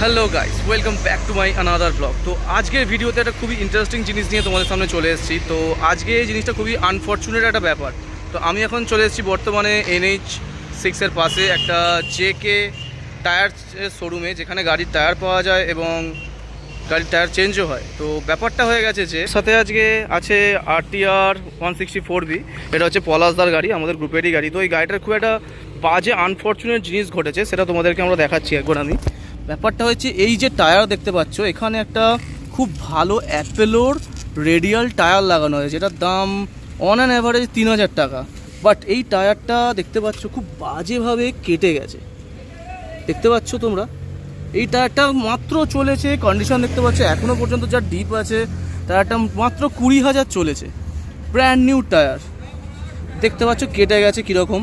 Hello guys, welcome back to my another blog. তো আজকের ভিডিওতে একটা খুবই ইন্টারেস্টিং জিনিস নিয়ে তোমাদের সামনে চলে এসেছি। তো আজকে এই জিনিসটা খুবই আনফর্চুনেট একটা ব্যাপার। তো আমি এখন চলে এসেছি বর্তমানে NH6-এর পাশে একটা JK টায়ার শোরুমে, যেখানে গাড়ির টায়ার পাওয়া যায় এবং গাড়ির টায়ার চেঞ্জও হয়। তো ব্যাপারটা হয়ে গেছে যে সাথে আজকে আছে RTR 164B। এটা হচ্ছে পলাশদার গাড়ি, আমাদের গ্রুপেরই গাড়ি। তো এই গাড়িটার খুব একটা বাজে আনফর্চুনেট জিনিস ঘটেছে, সেটা তোমাদেরকে আমরা দেখাচ্ছি একবার। আমি ব্যাপারটা হচ্ছে এই যে টায়ার দেখতে পাচ্ছ, এখানে একটা খুব ভালো অ্যাপেলোর রেডিয়াল টায়ার লাগানো হয়েছে, যেটার দাম অন অ্যান অ্যাভারেজ 3000 টাকা। বাট এই টায়ারটা দেখতে পাচ্ছ খুব বাজেভাবে কেটে গেছে, দেখতে পাচ্ছ তোমরা। এই টায়ারটা মাত্র চলেছে, কন্ডিশন দেখতে পাচ্ছ এখনও পর্যন্ত যা ডিপ আছে, টায়ারটা মাত্র 20,000 চলেছে। ব্র্যান্ড নিউ টায়ার, দেখতে পাচ্ছ কেটে গেছে কীরকম।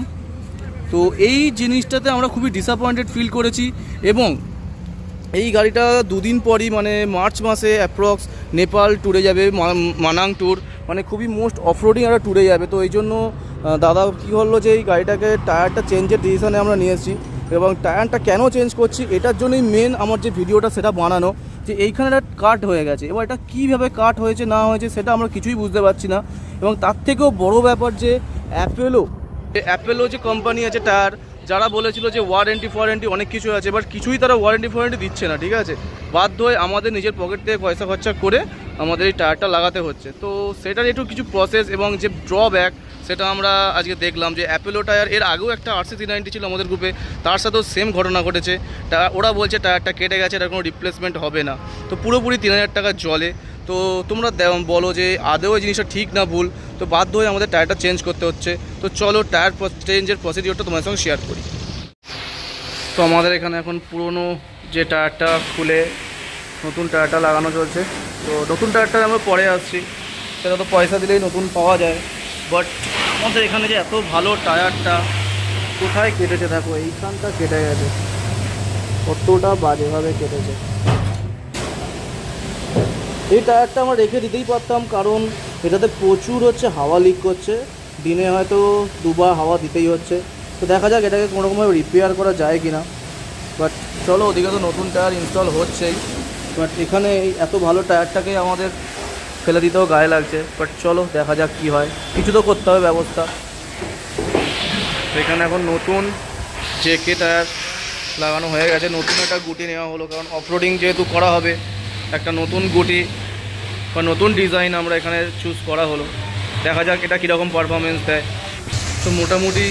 তো এই জিনিসটাতে আমরা খুবই ডিসঅ্যাপয়েন্টেড ফিল করেছি। এবং এই গাড়িটা দুদিন পরই মানে মার্চ মাসে অ্যাপ্রক্স নেপাল ট্যুরে যাবে, মানাং ট্যুর, মানে খুবই মোস্ট অফরোডিং একটা ট্যুরে যাবে। তো এই জন্য দাদা কী হলো যে এই গাড়িটাকে টায়ারটা চেঞ্জের ডিসিশনে আমরা নিয়ে এসেছি। এবং টায়ারটা কেন চেঞ্জ করছি এটার জন্যই মেন আমার যে ভিডিওটা সেটা বানানো, যে এইখানে একটা কাট হয়ে গেছে। এবার এটা কীভাবে কাট হয়েছে না হয়েছে সেটা আমরা কিছুই বুঝতে পারছি না। এবং তার থেকেও বড় ব্যাপার যে অ্যাপেলো যে কোম্পানি আছে টায়ার, যারা বলেছিল যে ওয়ারেন্টি অনেক কিছু আছে, বাট কিছুই তারা ওয়ারেন্টি দিচ্ছে না, ঠিক আছে। বাধ্য হয়ে আমাদের নিজের পকেট থেকে পয়সা খরচা করে আমাদের এই টায়ারটা লাগাতে হচ্ছে। তো সেটার একটু কিছু প্রসেস এবং যে ড্রব্যাক সেটা আমরা আজকে দেখলাম। যে অ্যাপেলো টায়ার এর আগেও একটা RC390 ছিল আমাদের গ্রুপে, তার সাথেও সেম ঘটনা ঘটেছে। ওরা বলছে টায়ারটা কেটে গেছে, এটা কোনো রিপ্লেসমেন্ট হবে না। তো পুরোপুরি 3000 টাকা জলে। তো তোমরা বলো যে আদৌ এই জিনিসটা ঠিক না ভুল। তো বাধ্য হয়ে আমাদের টায়ারটা চেঞ্জ করতে হচ্ছে। তো চলো টায়ার চেঞ্জের প্রসিডিওরটা তোমার সঙ্গে শেয়ার করি। তো আমাদের এখানে এখন পুরনো যে টায়ারটা খুলে নতুন টায়ারটা লাগানো চলছে। তো নতুন টায়ারটা আমরা পরে আসছি, সেটা তো পয়সা দিলেই নতুন পাওয়া যায়। বাট আমাদের এখানে যে এত ভালো টায়ারটা কোথায় কেটেছে, দেখো এইখানটা কেটে গেছে, কতটা বাজেভাবে কেটেছে। এই টায়ারটা আমরা রেখে দিতেই পারতাম, কারণ এটাতে প্রচুর হাওয়া লিক করছে, দিনে হয়তো দুবার হাওয়া দিতেই হচ্ছে। তো দেখা যাক এটাকে কোনোরকমভাবে রিপেয়ার করা যায় কি না। বাট চলো, ওদিকে তো নতুন টায়ার ইনস্টল হচ্ছেই, বাট এখানে এই এত ভালো টায়ারটাকে আমাদের ফেলে দিতেও গায়ে লাগছে। বাট চলো দেখা যাক কি হয়, কিছু তো করতে হবে ব্যবস্থা। এখানে এখন নতুন JK টায়ার লাগানো হয়ে গেছে, নতুন একটা গুটি নেওয়া হলো, কারণ অফরোডিং যেহেতু করা হবে, একটা নতুন গুটি বা নতুন ডিজাইন আমরা এখানে চুজ করা হলো। দেখা যাক এটা কীরকম পারফরমেন্স দেয়। তো মোটামুটি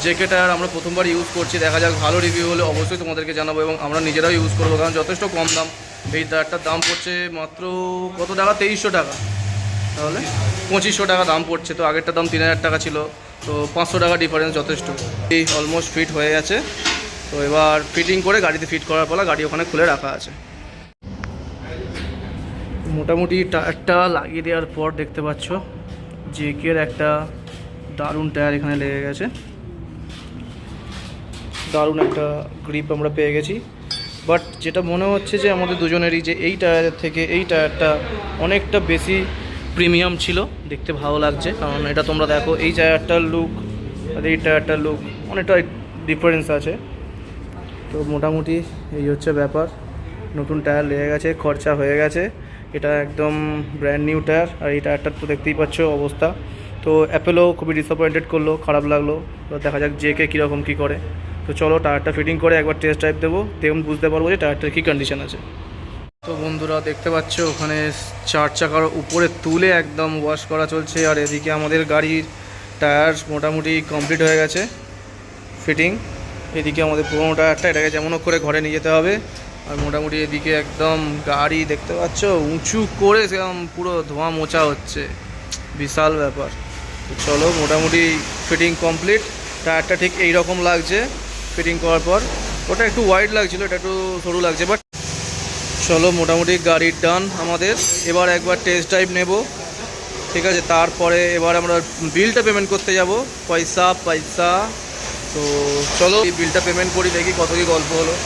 JK টায়ার আমরা প্রথমবার ইউজ করছি, দেখা যাক ভালো রিভিউ হলে অবশ্যই তোমাদেরকে জানাবো এবং আমরা নিজেরাও ইউজ করবো, কারণ যথেষ্ট কম দাম। এই টায়ারটার দাম পড়ছে মাত্র কত টাকা, 2300 টাকা, তাহলে 2500 টাকা দাম পড়ছে। তো আগেরটার দাম 3000 টাকা ছিল, তো 500 টাকা ডিফারেন্স যথেষ্ট। এই অলমোস্ট ফিট হয়ে গেছে। তো এবার ফিটিং করে গাড়িতে ফিট করার পর গাড়ি ওখানে খুলে রাখা আছে। মোটামুটি টায়ারটা লাগিয়ে দেওয়ার পর দেখতে পাচ্ছ JK-র একটা দারুণ টায়ার এখানে লেগে গেছে, দারুণ একটা গ্রিপ আমরা পেয়ে গেছি। বাট যেটা মনে হচ্ছে যে আমাদের দুজনেরই যে এই টায়ারের থেকে এই টায়ারটা অনেকটা বেশি প্রিমিয়াম ছিল, দেখতে ভালো লাগছে। কারণ এটা তোমরা দেখো, এই টায়ারটার লুক আর এই টায়ারটার লুক অনেকটা ডিফারেন্স আছে। তো মোটামুটি এই হচ্ছে ব্যাপার, নতুন টায়ার লেগে গেছে, খরচা হয়ে গেছে। এটা একদম ব্র্যান্ড নিউ টায়ার, আর এই টায়ারটার তো দেখতেই পাচ্ছ অবস্থা। তো অ্যাপেলো খুবই ডিসঅ্যাপয়েন্টেড করলো, খারাপ লাগলো। তো দেখা যাক JK কীরকম কী করে। তো চলো টায়ারটা ফিটিং করে একবার টেস্ট ড্রাইভ দেবো, তেমন বুঝতে পারবো যে টায়ারটার কী কন্ডিশন আছে। তো বন্ধুরা দেখতে পাচ্ছ ওখানে 4 চাকার উপরে তুলে একদম ওয়াশ করা চলছে, আর এদিকে আমাদের গাড়ির টায়ার মোটামুটি কমপ্লিট হয়ে গেছে ফিটিং। এদিকে আমাদের পুরোনো টায়ারটা, এটাকে যেমন করে ঘরে নিয়ে যেতে হবে। আর মোটামুটি এদিকে একদম গাড়ি দেখতে পাচ্ছ উঁচু করে সেরকম পুরো ধোঁয়া মোছা হচ্ছে, বিশাল ব্যাপার। তো চলো মোটামুটি ফিটিং কমপ্লিট। টায়ারটা ঠিক এই রকম লাগছে ফিটিং করার পর, ওটা একটু ওয়াইড লাগছিলো, এটা একটু সরু লাগছে। বাট চলো মোটামুটি গাড়ির ডান আমাদের। এবার একবার টেস্ট ড্রাইভ নেব, ঠিক আছে। তারপরে এবার আমরা বিলটা পেমেন্ট করতে যাব, পয়সা। তো চলো এই বিলটা পেমেন্ট করি, দেখি কত কী গল্প হলো।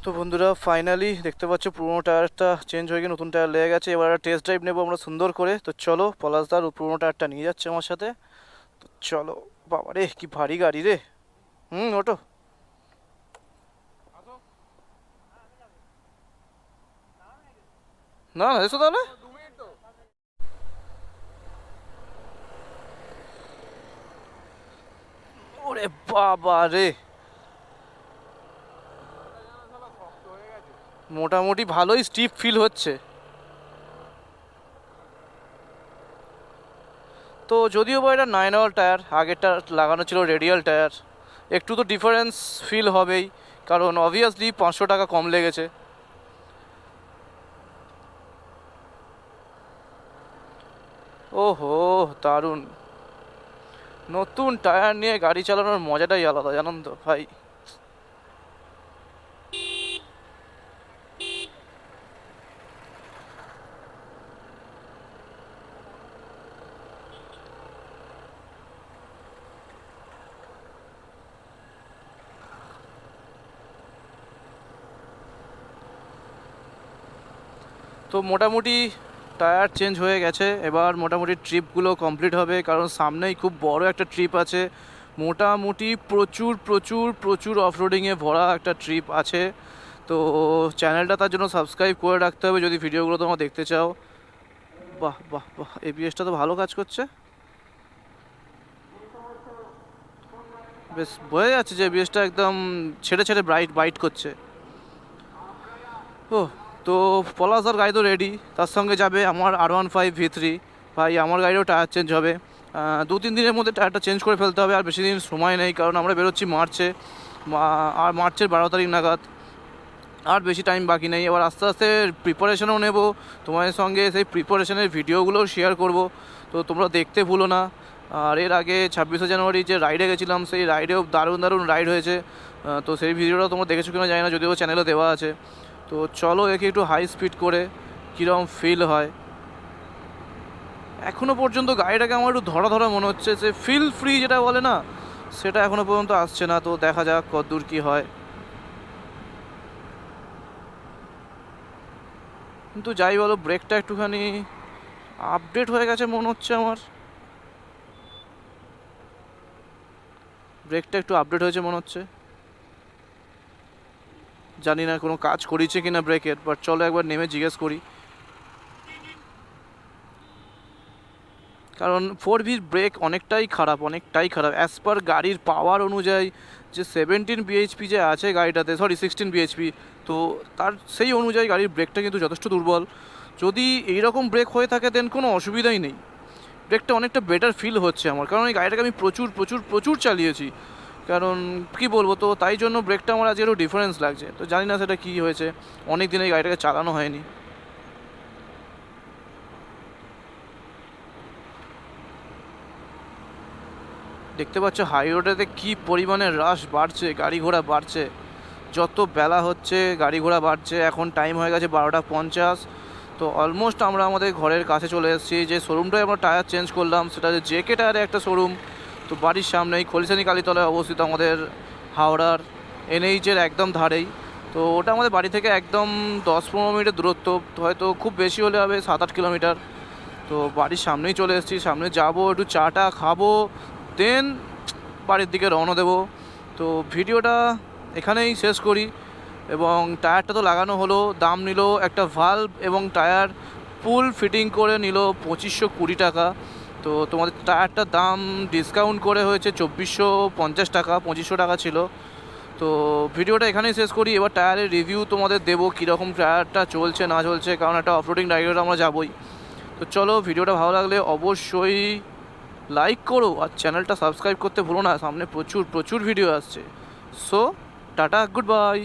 তো বন্ধুরা ফাইনালি দেখতে পাচ্ছ পুরোনো টায়ারটা চেঞ্জ হয়ে গিয়ে নতুন টায়ার লেগে গেছে। এবার টেস্ট ড্রাইভ নেবো আমরা সুন্দর করে। তো চলো, পলাশদার পুরোনো টায়ারটা নিয়ে যাচ্ছে আমার সাথে। তো চলো, বাবা রে কি ভারী গাড়ি রে। ওটো। না না এসো তাহলে। ওরে বাবা রে, মোটামুটি ভালোই স্টিপ ফিল হচ্ছে। তো যদিও বা এটা 9 টায়ার, আগেরটা লাগানো ছিল রেডিয়াল টায়ার, একটু তো ডিফারেন্স ফিল হবেই, কারণ অবভিয়াসলি 500 টাকা কম লেগেছে। ওহো, দারুণ। নতুন টায়ার নিয়ে গাড়ি চালানোর মজাটাই আলাদা, জানেন তো ভাই। তো মোটামুটি টায়ার চেঞ্জ হয়ে গেছে, এবার মোটামুটি ট্রিপগুলো কমপ্লিট হবে, কারণ সামনেই খুব বড় একটা ট্রিপ আছে। মোটামুটি প্রচুর প্রচুর প্রচুর অফরোডিংয়ে ভরা একটা ট্রিপ আছে। তো চ্যানেলটা তার জন্য সাবস্ক্রাইব করে রাখতে হবে যদি ভিডিওগুলো তোমরা দেখতে চাও। বাহ বাহ বাহ, এবিএসটা তো ভালো কাজ করছে, বেশ বোঝা যাচ্ছে যে এবিএসটা একদম ছেড়ে ছেড়ে বাইট করছে। ও, তো পলাশদার গাড়ি তো রেডি, তার সঙ্গে যাবে আমার R15V3। ভাই আমার গাড়িও টায়ার চেঞ্জ হবে, 2-3 দিনের মধ্যে টায়ারটা চেঞ্জ করে ফেলতে হবে, আর বেশি দিন সময় নেই, কারণ আমরা বেরোচ্ছি মার্চে, আর মার্চের 12 তারিখ নাগাদ, আর বেশি টাইম বাকি নেই। এবার আস্তে আস্তে প্রিপারেশনও নেব, তোমাদের সঙ্গে সেই প্রিপারেশনের ভিডিওগুলোও শেয়ার করব, তো তোমরা দেখতে ভুলো না। আর এর আগে 26শে জানুয়ারি যে রাইডে গেছিলাম, সেই রাইডেও দারুণ দারুণ রাইড হয়েছে, তো সেই ভিডিওটা তোমরা দেখেছো কিনা জানি না, যদিও চ্যানেলে দেওয়া আছে। তো চলো একে একটু হাই স্পিড করে কীরকম ফিল হয়। এখনও পর্যন্ত গাড়িটাকে আমার একটু ধরা ধরা মনে হচ্ছে, যে ফিল ফ্রি যেটা বলে না, সেটা এখনও পর্যন্ত আসছে না। তো দেখা যাক কতদূর কী হয়। কিন্তু যাই বলো, ব্রেকটা একটুখানি আপডেট হয়ে গেছে মনে হচ্ছে আমার, ব্রেকটা একটু আপডেট হয়েছে মনে হচ্ছে। জানি না কোনো কাজ করিয়েছে কিনা ব্রেকের, বাট চলো একবার নেমে জিজ্ঞেস করি, কারণ 4Vর ব্রেক অনেকটাই খারাপ, অনেকটাই খারাপ অ্যাজ পার গাড়ির পাওয়ার অনুযায়ী। যে 17 বিএইচপি যে আছে গাড়িটাতে, সরি 16 বিএইচপি, তো তার সেই অনুযায়ী গাড়ির ব্রেকটা কিন্তু যথেষ্ট দুর্বল। যদি এইরকম ব্রেক হয়ে থাকে দেন কোনো অসুবিধাই নেই, ব্রেকটা অনেকটা বেটার ফিল হচ্ছে আমার, কারণ এই গাড়িটাকে আমি প্রচুর প্রচুর প্রচুর চালিয়েছি, কারণ কী বলবো, তো তাই জন্য ব্রেকটা আমার আজকে একটু ডিফারেন্স লাগছে। তো জানি না সেটা কী হয়েছে, অনেক দিন এই গাড়িটাকে চালানো হয়নি। দেখতে পাচ্ছ হাই রোডেতে কী পরিমাণে রাশ বাড়ছে, গাড়ি ঘোড়া বাড়ছে, যত বেলা হচ্ছে গাড়ি ঘোড়া বাড়ছে। এখন টাইম হয়ে গেছে 12:50, তো অলমোস্ট আমরা আমাদের ঘরের কাছে চলে এসেছি। যে শোরুমটায় আমরা টায়ার চেঞ্জ করলাম সেটা যে জেকে টায়ারে একটা শোরুম, তো বাড়ির সামনেই খলিশানি কালীতলায় অবস্থিত আমাদের, হাওড়ার NH-এর একদম ধারেই। তো ওটা আমাদের বাড়ি থেকে একদম 10-15 মিনিটের দূরত্ব, হয়তো খুব বেশি হলে হবে 7-8 কিলোমিটার। তো বাড়ির সামনেই চলে এসেছি, সামনে যাব, একটু চাটা খাবো, দেন বাড়ির দিকে রওনা দেবো। তো ভিডিওটা এখানেই শেষ করি, এবং টায়ারটা তো লাগানো হলো, দাম নিল একটা ভালভ এবং টায়ার ফুল ফিটিং করে নিল 2520 টাকা। তো তোমাদের টায়ারটার দাম ডিসকাউন্ট করে হয়েছে 2450 টাকা, 2500 টাকা ছিল। তো ভিডিওটা এখানেই শেষ করি, এবার টায়ারের রিভিউ তোমাদের দেবো, কীরকম টায়ারটা চলছে না চলছে, কারণ একটা অফরোডিং রাইডে আমরা যাবোই। তো চলো, ভিডিওটা ভালো লাগলে অবশ্যই লাইক করো, আর চ্যানেলটা সাবস্ক্রাইব করতে ভুলো না, সামনে প্রচুর প্রচুর ভিডিও আসছে। So tata, good bye.